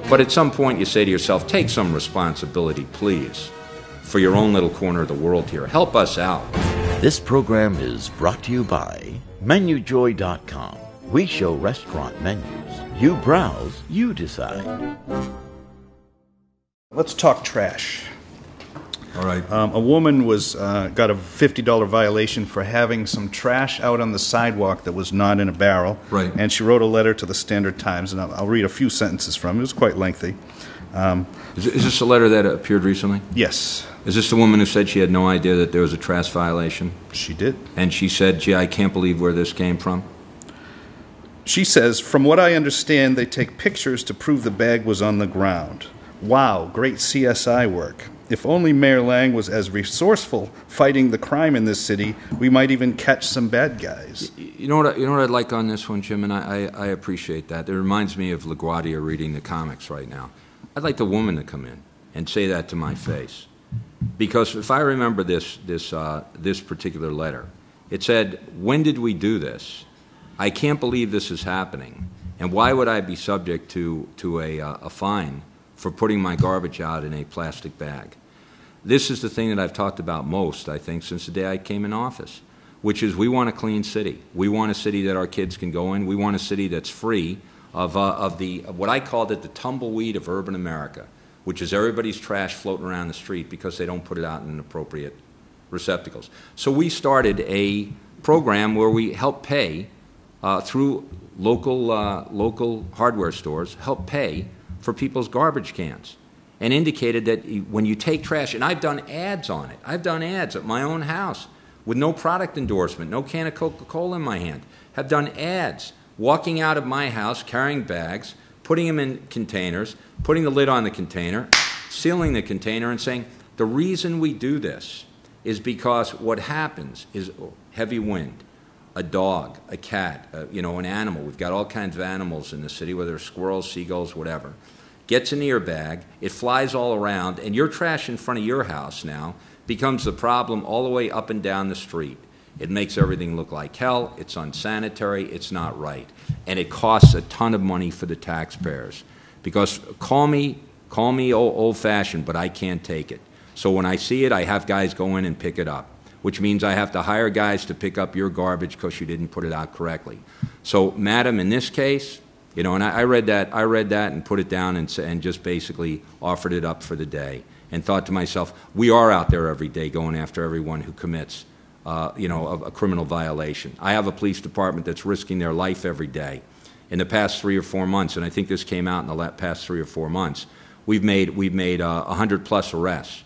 But at some point you say to yourself, take some responsibility, please, for your own little corner of the world here. Help us out. This program is brought to you by MenuJoy.com. We show restaurant menus. You browse, you decide. Let's talk trash. All right. A woman was got a $50 violation for having some trash out on the sidewalk that was not in a barrel. Right. And she wrote a letter to the Standard Times, and I'll read a few sentences from it. It was quite lengthy. Is this a letter that appeared recently? Yes. Is this the woman who said she had no idea that there was a trash violation? She did. And she said, gee, I can't believe where this came from? She says, from what I understand, they take pictures to prove the bag was on the ground. Wow, great CSI work. If only Mayor Lang was as resourceful fighting the crime in this city, we might even catch some bad guys. You know what I'd like on this one, Jim, and I appreciate that. It reminds me of LaGuardia reading the comics right now. I'd like the woman to come in and say that to my face. Because if I remember this particular letter, it said, when did we do this? I can't believe this is happening. And why would I be subject to a fine for putting my garbage out in a plastic bag? This is the thing that I've talked about most, I think, since the day I came in office, which is we want a clean city. We want a city that our kids can go in. We want a city that's free of what I called it the tumbleweed of urban America, which is everybody's trash floating around the street because they don't put it out in appropriate receptacles. So we started a program where we help pay through local hardware stores, help pay for people's garbage cans, and indicated that when you take trash, and I've done ads on it. I've done ads at my own house with no product endorsement, no can of Coca-Cola in my hand. Have done ads walking out of my house carrying bags, putting them in containers, putting the lid on the container, sealing the container, and saying, the reason we do this is because what happens is heavy wind, a dog, a cat, an animal. We've got all kinds of animals in the city, whether it's squirrels, seagulls, whatever. Gets into your bag, it flies all around, and your trash in front of your house now becomes the problem all the way up and down the street. It makes everything look like hell, it's unsanitary, it's not right. And it costs a ton of money for the taxpayers. Because call me old-fashioned, but I can't take it. So when I see it, I have guys go in and pick it up, which means I have to hire guys to pick up your garbage because you didn't put it out correctly. So, madam, in this case, and I read that and put it down and just basically offered it up for the day and thought to myself, we are out there every day going after everyone who commits, a criminal violation. I have a police department that's risking their life every day. In the past 3 or 4 months, and I think this came out in the past 3 or 4 months, we've made 100+ arrests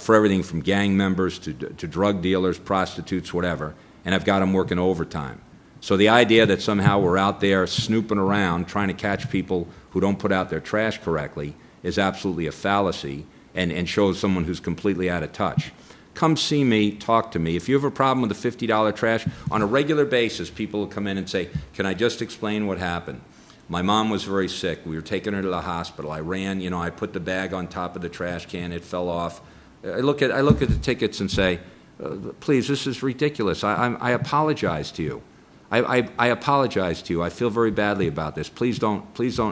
for everything from gang members to drug dealers, prostitutes, whatever, and I've got them working overtime. So the idea that somehow we're out there snooping around trying to catch people who don't put out their trash correctly is absolutely a fallacy and shows someone who's completely out of touch. Come see me, talk to me. If you have a problem with the $50 trash, on a regular basis, people will come in and say, can I just explain what happened? My mom was very sick. We were taking her to the hospital. I ran, I put the bag on top of the trash can. It fell off. I look at the tickets and say, please, this is ridiculous. I apologize to you. I apologize to you. I feel very badly about this. Please don't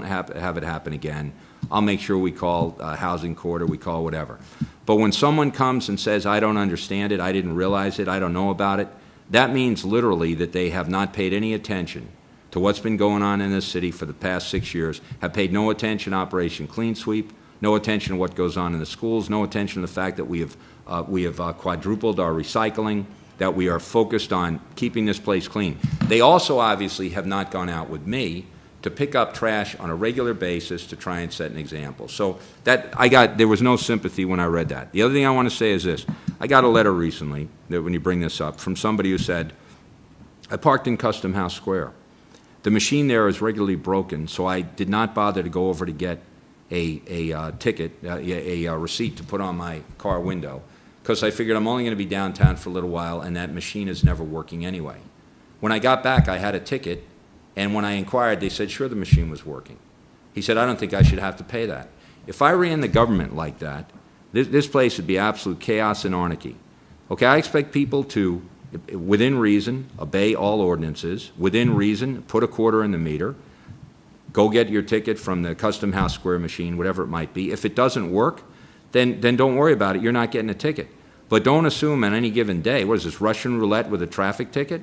have it happen again. I'll make sure we call housing court or we call whatever. But when someone comes and says, I don't understand it, I didn't realize it, I don't know about it, that means literally that they have not paid any attention to what's been going on in this city for the past 6 years, have paid no attention to Operation Clean Sweep, no attention to what goes on in the schools, no attention to the fact that we have quadrupled our recycling, that we are focused on keeping this place clean. They also obviously have not gone out with me to pick up trash on a regular basis to try and set an example. So there was no sympathy when I read that. The other thing I want to say is this. I got a letter recently, that when you bring this up, from somebody who said, I parked in Custom House Square. The machine there is regularly broken, so I did not bother to go over to get a ticket, a receipt to put on my car window, because I figured I'm only going to be downtown for a little while, and that machine is never working anyway. When I got back, I had a ticket, and when I inquired, they said, sure, the machine was working. He said, I don't think I should have to pay that. If I ran the government like that, this place would be absolute chaos and anarchy. Okay, I expect people to, within reason, obey all ordinances, within reason, put a quarter in the meter, Go get your ticket from the Custom House Square machine, whatever it might be. If it doesn't work, then don't worry about it. You're not getting a ticket. But don't assume on any given day, what is this, Russian roulette with a traffic ticket?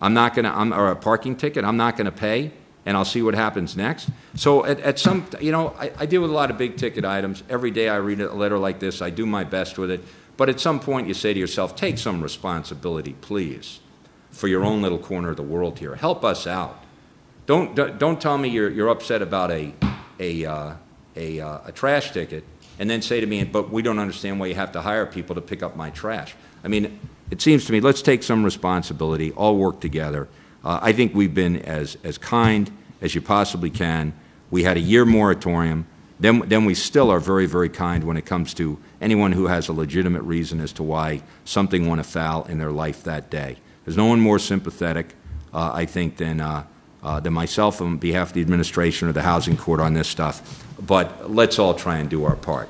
Or a parking ticket, I'm not going to pay, and I'll see what happens next. So at some, I deal with a lot of big ticket items. Every day I read a letter like this. I do my best with it. But at some point you say to yourself, take some responsibility, please, for your own little corner of the world here. Help us out. Don't tell me you're upset about a trash ticket and then say to me, but we don't understand why you have to hire people to pick up my trash. I mean, it seems to me, let's take some responsibility, all work together. I think we've been as kind as you possibly can. We had a year moratorium. Then we still are very, very kind when it comes to anyone who has a legitimate reason as to why something went afoul in their life that day. There's no one more sympathetic, I think, than myself on behalf of the administration or the Housing Court on this stuff. But let's all try and do our part.